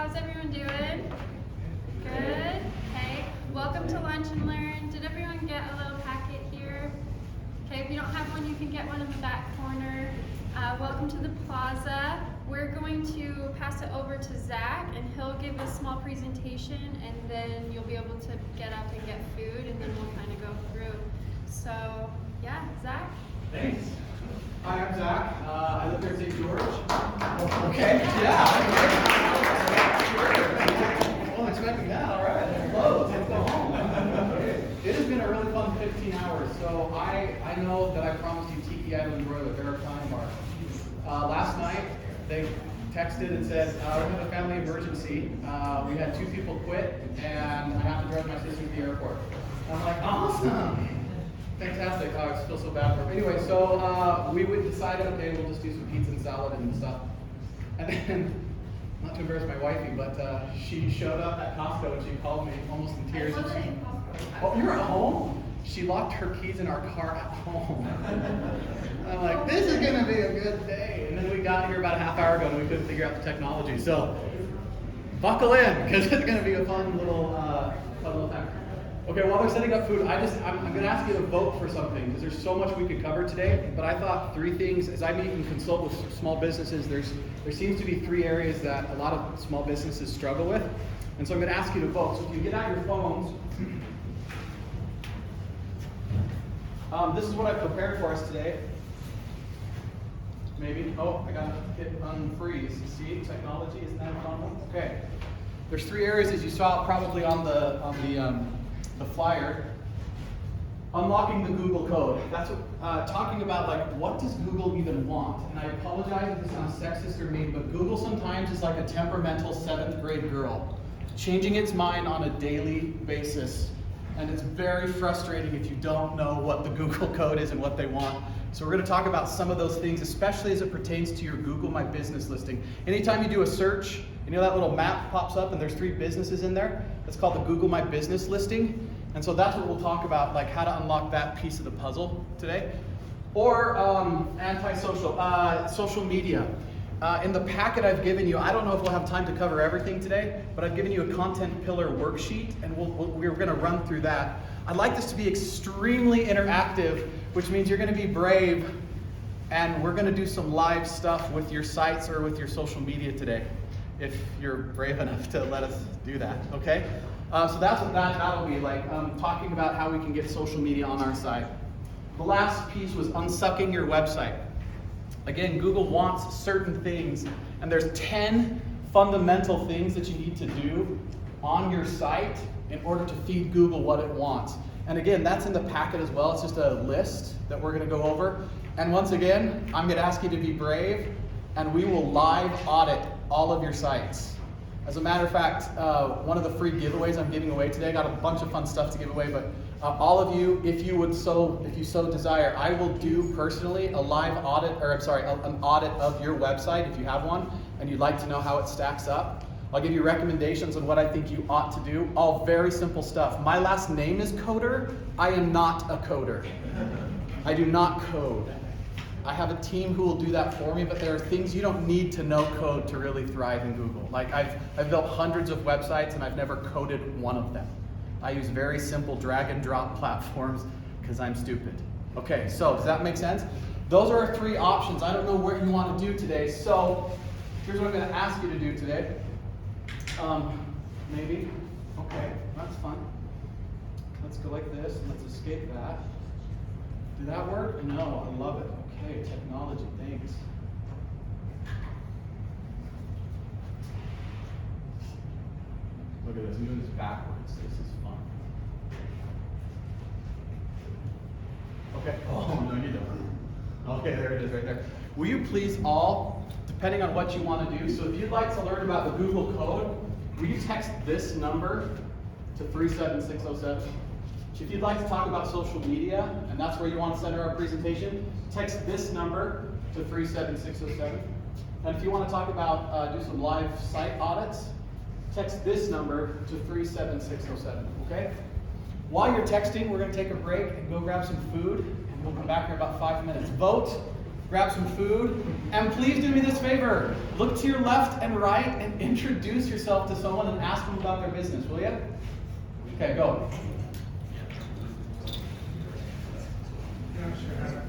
How's everyone doing? Good. Hey, welcome to Lunch and Learn. Did everyone get a little packet here? Okay, if you don't have one, you can get one in the back corner. Welcome to the Plaza. We're going to pass it over to Zach, and he'll give a small presentation, and then you'll be able to get up and get food, and then we'll kind of go through. So, yeah, Zach? Thanks. Hi, I'm Zach. I live here in St. George. Okay, yeah. I wasn't expecting that. All right, let's close. Let's go home. It has been a really fun 15 hours. So I know that I promised you Tiki Island Royal at Veracruz Bar. Last night, they texted and said, we have a family emergency. We had 2 people quit, and I have to drive my sister to the airport. I'm like, awesome. Fantastic. Oh, I feel so bad for him. Anyway, so we would decide, okay, we'll just do some pizza and salad and stuff. And then, not to embarrass my wifey, but she showed up at Costco and she called me almost in tears. Oh, you're at home? She locked her keys in our car at home. I'm like, this is going to be a good day. And then we got here about a half hour ago and we couldn't figure out the technology. So, buckle in, because it's going to be a fun little time. Okay, while they're setting up food, I'm going to ask you to vote for something, because there's so much we could cover today. But I thought 3 things, as I meet and consult with small businesses, there seems to be 3 areas that a lot of small businesses struggle with. And so I'm going to ask you to vote. So if you get out your phones, this is what I've prepared for us today. Maybe. Oh, I got to hit unfreeze. See, technology, isn't that fun? Okay. There's 3 areas, as you saw probably on the flyer. Unlocking the Google code. That's what, talking about, like, what does Google even want? And I apologize if this sounds sexist or mean, but Google sometimes is like a temperamental 7th grade girl, changing its mind on a daily basis. And it's very frustrating if you don't know what the Google code is and what they want. So we're going to talk about some of those things, especially as it pertains to your Google My Business listing. Anytime you do a search, you know that little map pops up and there's 3 businesses in there? That's called the Google My Business listing. And so that's what we'll talk about, like how to unlock that piece of the puzzle today. Or anti-social, social media. In the packet I've given you, I don't know if we'll have time to cover everything today, but I've given you a content pillar worksheet, and we're going to run through that. I'd like this to be extremely interactive, which means you're going to be brave, and we're going to do some live stuff with your sites or with your social media today, if you're brave enough to let us do that, okay? So that's what that'll be like, talking about how we can get social media on our site. The last piece was unsucking your website. Again, Google wants certain things, and there's 10 fundamental things that you need to do on your site in order to feed Google what it wants. And again, that's in the packet as well. It's just a list that we're going to go over. And once again, I'm going to ask you to be brave, and we will live audit all of your sites. As a matter of fact, one of the free giveaways I'm giving away today, I got a bunch of fun stuff to give away, but all of you, if you so desire, I will do personally a live audit, an audit of your website if you have one, and you'd like to know how it stacks up. I'll give you recommendations on what I think you ought to do. All very simple stuff. My last name is Coder. I am not a coder. I do not code. I have a team who will do that for me, but there are things you don't need to know code to really thrive in Google. Like I've built hundreds of websites and I've never coded one of them. I use very simple drag and drop platforms because I'm stupid. Okay, so does that make sense? Those are our 3 options. I don't know what you want to do today, so here's what I'm going to ask you to do today. Maybe. Okay, that's fun. Let's go like this and let's escape that. Did that work? No, I love it. Okay, technology, thanks. Look at this, I'm doing this backwards. This is fun. Okay, oh no you don't. Okay, there it is right there. Will you please all, depending on what you want to do, so if you'd like to learn about the Google code, will you text this number to 37607? If you'd like to talk about social media, and that's where you want to center our presentation, text this number to 37607. And if you want to talk about, do some live site audits, text this number to 37607, okay? While you're texting, we're going to take a break and go grab some food, and we'll come back here in about 5 minutes. Vote grab some food, and please do me this favor. Look to your left and right and introduce yourself to someone and ask them about their business, will you? Okay, go. Not sure how to